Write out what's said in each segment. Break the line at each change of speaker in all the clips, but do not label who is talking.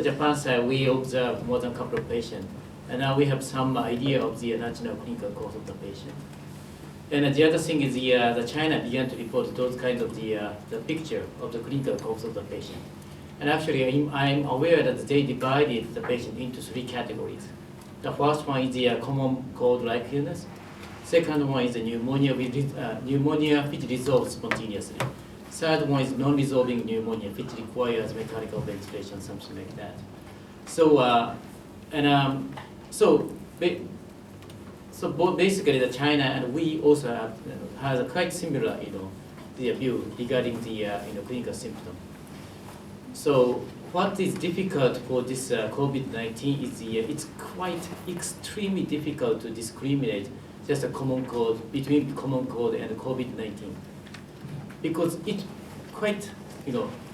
Japan side, we observed more than a couple of patients, and now we have some idea of the national clinical course of the patient. And the other thing is the China began to report those kinds of the picture of the clinical course of the patient. And actually, I'm aware that they divided the patient into 3 categories. The first one is the common cold-like illness. Second one is the pneumonia which resolves spontaneously. Third one is non-resolving pneumonia which requires mechanical ventilation, something like that. So basically, the China and we also has a quite similar, the view regarding the clinical symptom. So what is difficult for this COVID-19 is it's quite extremely difficult to discriminate just a common cold between common cold and COVID-19 because it's quite,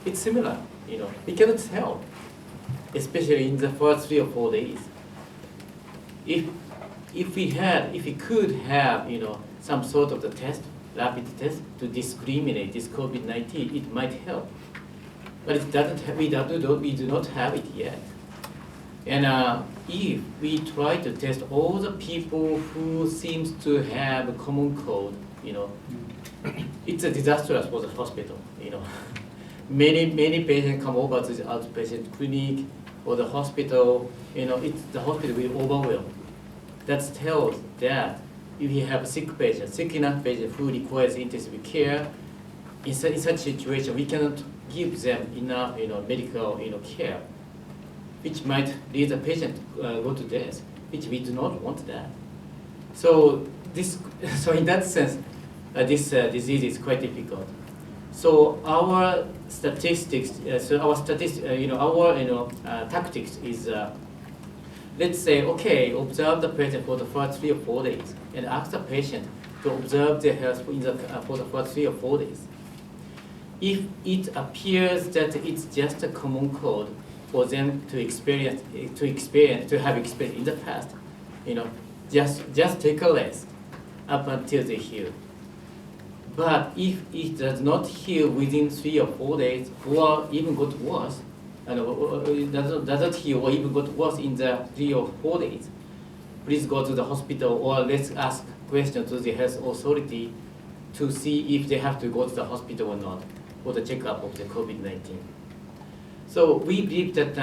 it's similar. We cannot tell, especially in the first 3 or 4 days. If we could have, some sort of the test, rapid test to discriminate this COVID-19, it might help. But it doesn't. We do not have it yet. And if we try to test all the people who seems to have a common cold, it's a disastrous for the hospital. Many patients come over to the outpatient clinic or the hospital. The hospital will overwhelm. That tells that if you have a sick enough patient who requires intensive care, in such a situation, we cannot give them enough, medical, care, which might lead the patient go to death, which we do not want that. So in that sense, this disease is quite difficult. So our statistics, tactics is. Let's say, okay, observe the patient for the first 3 or 4 days, and ask the patient to observe their health for the first 3 or 4 days. If it appears that it's just a common cold for them to have experience in the past, just take a rest up until they heal. But if it does not heal within 3 or 4 days, or even got worse, doesn't heal or even got worse in the 3 or 4 days, please go to the hospital or let's ask questions to the health authority to see if they have to go to the hospital or not for the checkup of the COVID-19. So we believe that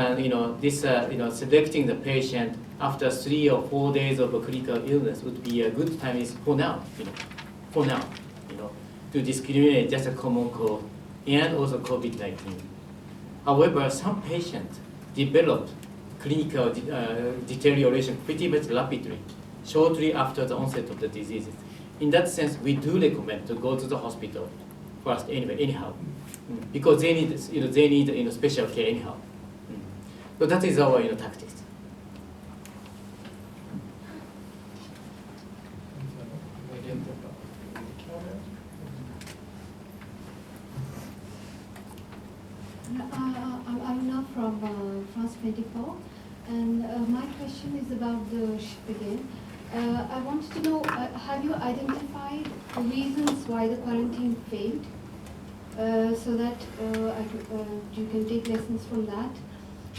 selecting the patient after 3 or 4 days of a clinical illness would be a good time is for now, to discriminate just a common cold and also COVID-19. However, some patients developed clinical deterioration pretty much rapidly, shortly after the onset of the diseases. In that sense, we do recommend to go to the hospital first anyhow, because they need special care anyhow. So that is our tactics.
I'm now from France 24, and my question is about the ship again. I wanted to know, have you identified the reasons why the quarantine failed, so that you can take lessons from that?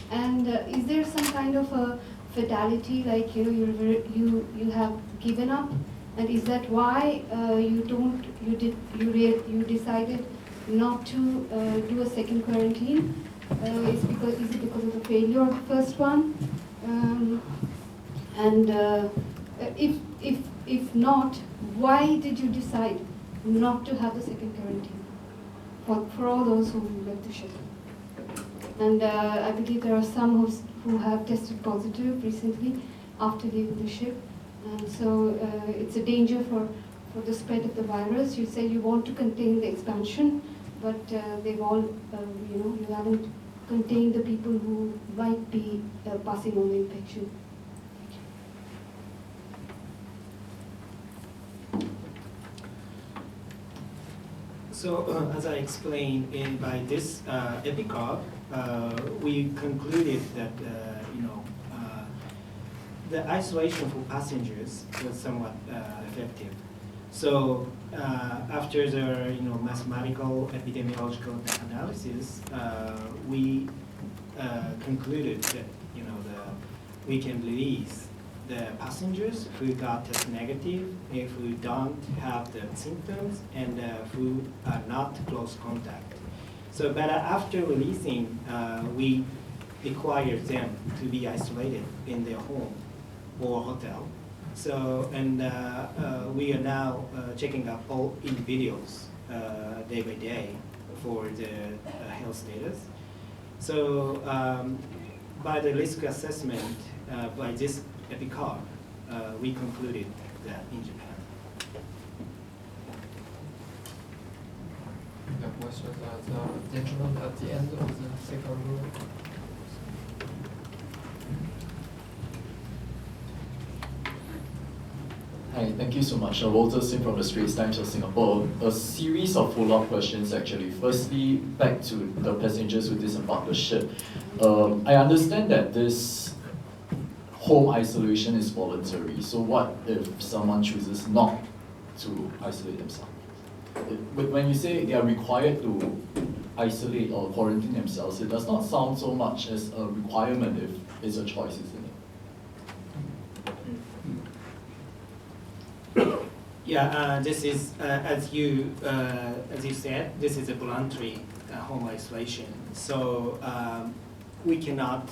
And is there some kind of a fatality, like you have given up, and is that why you decided not to do a second quarantine? Is it because of the failure of the first one? If not, why did you decide not to have the second quarantine for all those who left the ship? And I believe there are some who have tested positive recently after leaving the ship, and so it's a danger for the spread of the virus. You say you want to contain the expansion, but they've all, you haven't contained the people who might be passing on the infection.
So, as I explained by this EPICOG, we concluded that the isolation for passengers was somewhat effective. So after the mathematical epidemiological analysis, we concluded that we can release the passengers who got test negative, who don't have the symptoms, and who are not close contact. So, but after releasing, we require them to be isolated in their home or hotel. So, and we are now checking up all individuals day by day for the health status. So, by the risk assessment, by this EPICAR, we concluded that in Japan.
The question that the gentleman at the end of the second row.
Hi, thank you so much. Walter Sim from the Straits Times of Singapore. A series of follow-up questions actually. Firstly, back to the passengers who disembarked the ship. I understand that this home isolation is voluntary. So what if someone chooses not to isolate themselves? But when you say they are required to isolate or quarantine themselves, it does not sound so much as a requirement if it's a choice, isn't it?
Yeah, this is as you said, this is a voluntary home isolation. So we cannot,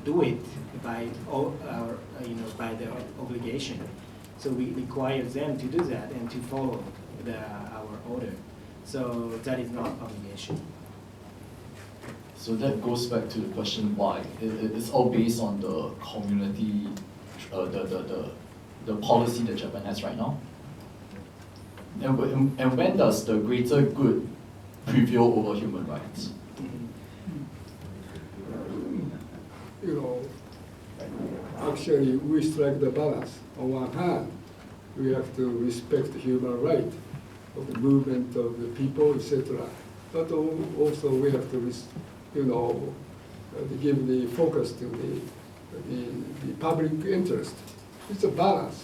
do it by by their obligation. So we require them to do that and to follow our order. So that is not obligation.
So that goes back to the question why. It's all based on the community, the policy that Japan has right now. And when does the greater good prevail over human rights?
Actually, we strike the balance. On one hand, we have to respect human rights of the movement of the people, etc. But also we have to, give the focus to the public interest. It's a balance.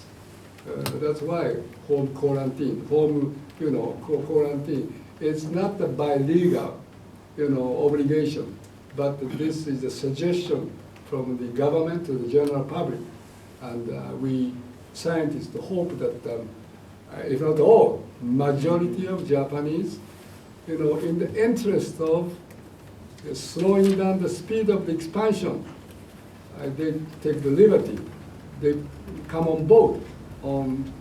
That's why home quarantine, quarantine. It's not a by legal, obligation, but this is a suggestion from the government to the general public, and we scientists hope that, if not all, majority of Japanese, in the interest of slowing down the speed of the expansion, they take the liberty. They come on board on,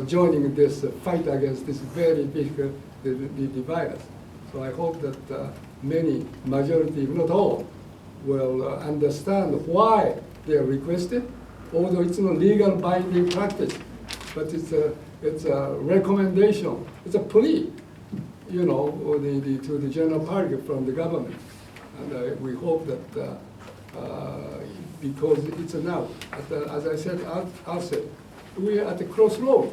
joining this fight against this very difficult the virus. So I hope that many, majority, if not all, will understand why they are requested, although it's not legal binding practice, but it's a recommendation, it's a plea, to the general public from the government. And we hope that because it's now, as I said outset, we are at the crossroad.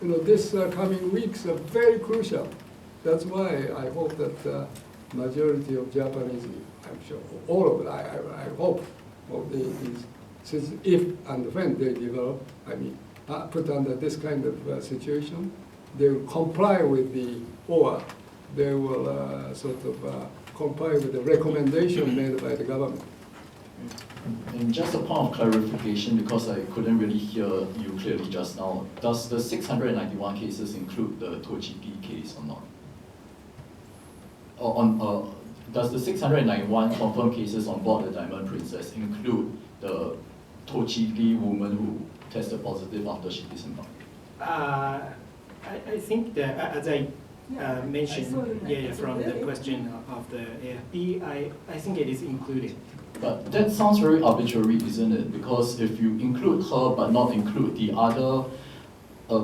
This coming weeks are very crucial. That's why I hope that majority of Japanese, I'm sure all of it, I hope, since if and when they develop, put under this kind of situation, they will comply with or they will comply with the recommendation made by the government.
And just a point of clarification, because I couldn't really hear you clearly just now, does the 691 cases include the Tochigi case or not? Does the 691 confirmed cases on board the Diamond Princess include the Tochigi woman who tested positive after she disembarked?
I think that, as I mentioned from the question of the AFP, I think it is included.
But that sounds very arbitrary, isn't it? Because if you include her but not include the other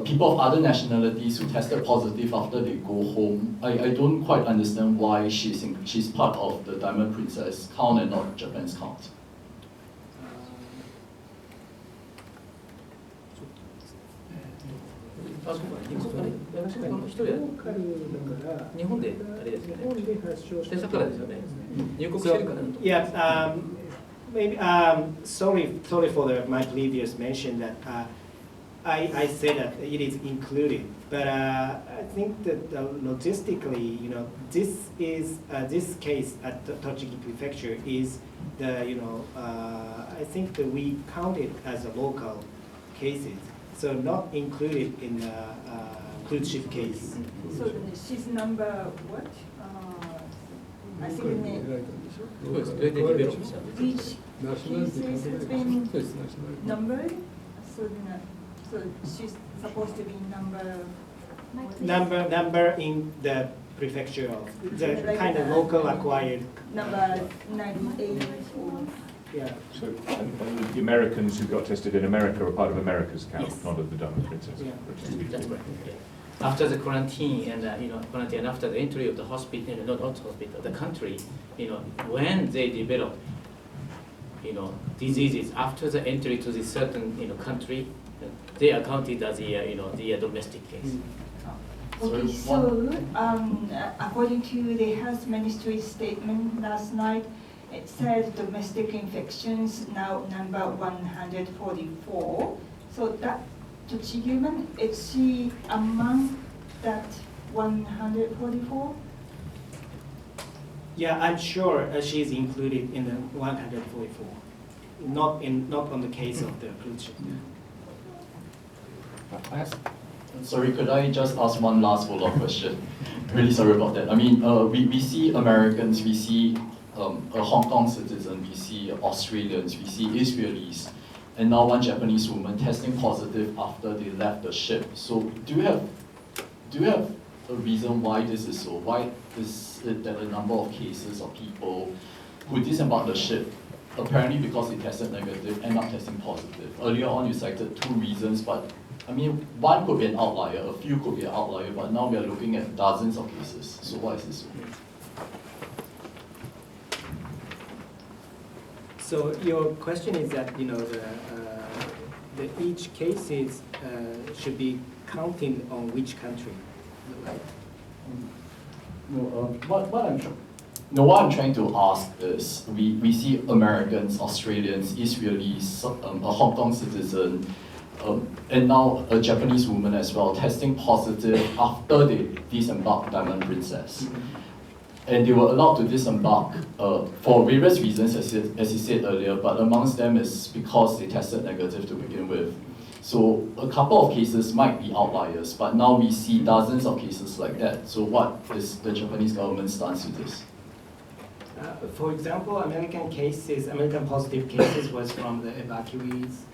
people of other nationalities who tested positive after they go home, I don't quite understand why she's part of the Diamond Princess count and not Japan's count.
Yeah, maybe sorry for my previous mention that I say that it is included, but I think that logistically, this case at the Tochigi Prefecture is I think that we count it as a local cases, so not included in the cruise ship case.
So she's number what? I think which cases has been numbered? So she's supposed to be
Number in the prefecture of the
like
kind of local acquired.
number 98 or
Yeah.
So, and the Americans who got tested in America are part of America's count,
Yes.
not of the Diamond Princess.
Yeah.
That's right. Yeah. After the quarantine and quarantine after the entry of the hospital, not hospital, the country, when they develop, diseases after the entry to the certain country, they are counted as the domestic case.
Okay, so according to the health ministry statement last night, it said domestic infections now number 144. So that Tochigi, is she among that 144?
Yeah, I'm sure she's included in the 144. Not on the case of the cruise ship.
Sorry, could I just ask one last follow-up question? Really sorry about that. I mean, we see Americans, we see a Hong Kong citizen, we see Australians, we see Israelis, and now one Japanese woman testing positive after they left the ship. So do you have a reason why this is so? Why is it that a number of cases of people who disembarked the ship, apparently because they tested negative, end up testing positive? Earlier on you cited two reasons, but I mean, one could be an outlier, a few could be an outlier, but now we are looking at dozens of cases. So why is this so?
So your question is that the each cases should be counting on which country, right?
What I'm trying to ask is, we see Americans, Australians, Israelis, a Hong Kong citizen, and now a Japanese woman as well, testing positive after they disembarked Diamond Princess. And they were allowed to disembark for various reasons, as you said earlier, but amongst them is because they tested negative to begin with. So a couple of cases might be outliers, but now we see dozens of cases like that. So what is the Japanese government's stance to this?
For example, American positive cases was from the evacuees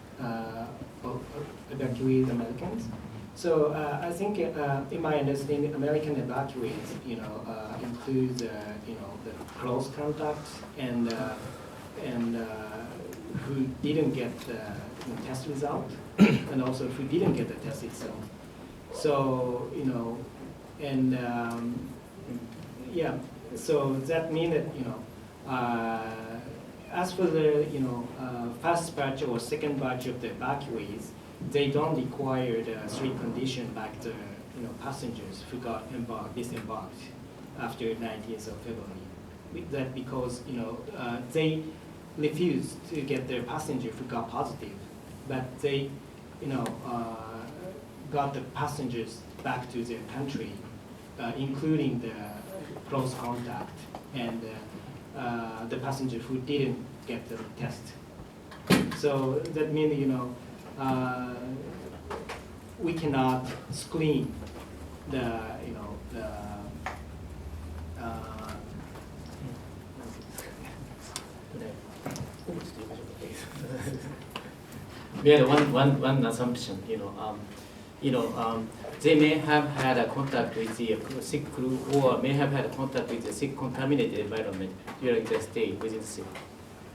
Americans. So I think, in my understanding, American evacuees, includes the close contacts and who didn't get the test result, and also who didn't get the test itself. So yeah. So that means that as for the first batch or second batch of the evacuees, they don't require the strict condition like the passengers who got disembarked after 19th of February. That because they refused to get their passenger who got positive, but they got the passengers back to their country, including the close contact and the passenger who didn't get the test. So that means we cannot screen the
we had one assumption, they may have had a contact with the sick crew or may have had a contact with the sick contaminated environment during their stay within the ship.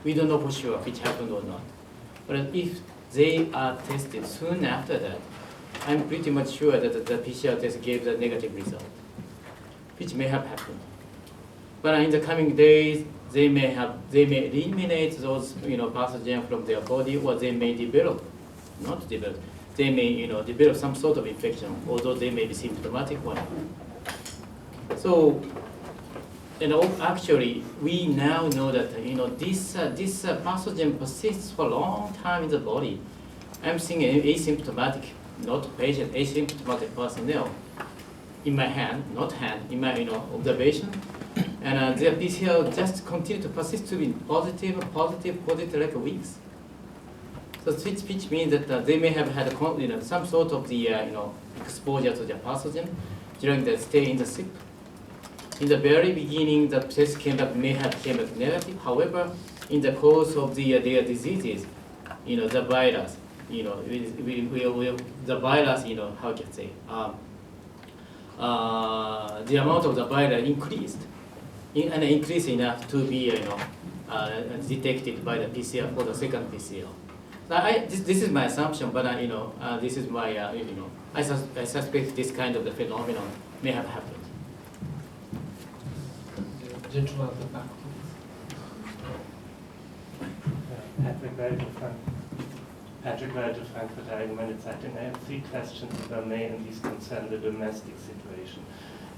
We don't know for sure which happened or not. But if they are tested soon after that, I'm pretty much sure that the PCR test gave the negative result, which may have happened. But in the coming days, they may eliminate those pathogens from their body, or they may not develop. They may develop some sort of infection, although they may be symptomatic one. So, actually, we now know that this pathogen persists for a long time in the body. I'm seeing asymptomatic not patient, asymptomatic personnel, in my hand, not hand, in my observation, and their PCR just continue to persist to be positive like weeks. So which means that they may have had some sort of the exposure to the pathogen during the stay in the SIP. In the very beginning, the test came back negative. However, in the course of their diseases, the virus, the virus, how can I say, the amount of the virus increased, and increased enough to be, detected by the PCR for the second PCR. So this is my assumption, but this is my, I suspect this kind of the phenomenon may have happened.
Gentleman at the back,
Patrick Welter, Frankfurter Allgemeine Zeitung. I have 3 questions, if I may, and these concern the domestic situation.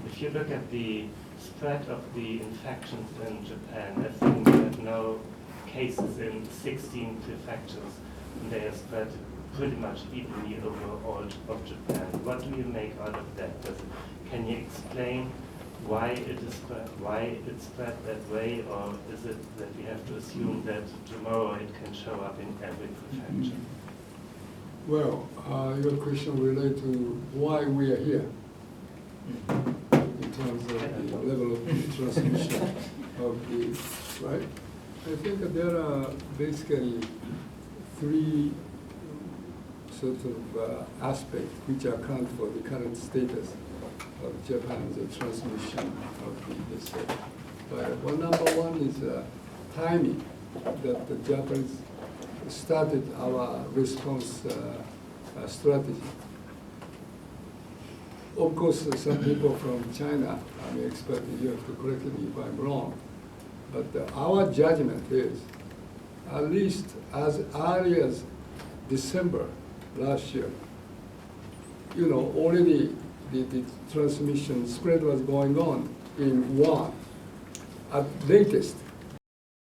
If you look at the spread of the infections in Japan, I think we have now cases in 16 prefectures, and they are spread pretty much evenly over all of Japan. What do you make out of that? Can you explain why it spread that way, or is it that we have to assume that tomorrow it can show up in every prefecture?
Well, your question relates to why we are here in terms of the level of transmission of the, right? I think that there are basically 3 sort of aspects which account for the current status of Japan's transmission of this virus. Well, number 1 is timing, that the Japanese started our response strategy. Of course, some people from China, I'm an expert, you have to correct me if I'm wrong, but our judgment is, at least as early as December last year, already the transmission spread was going on in Wuhan. At latest,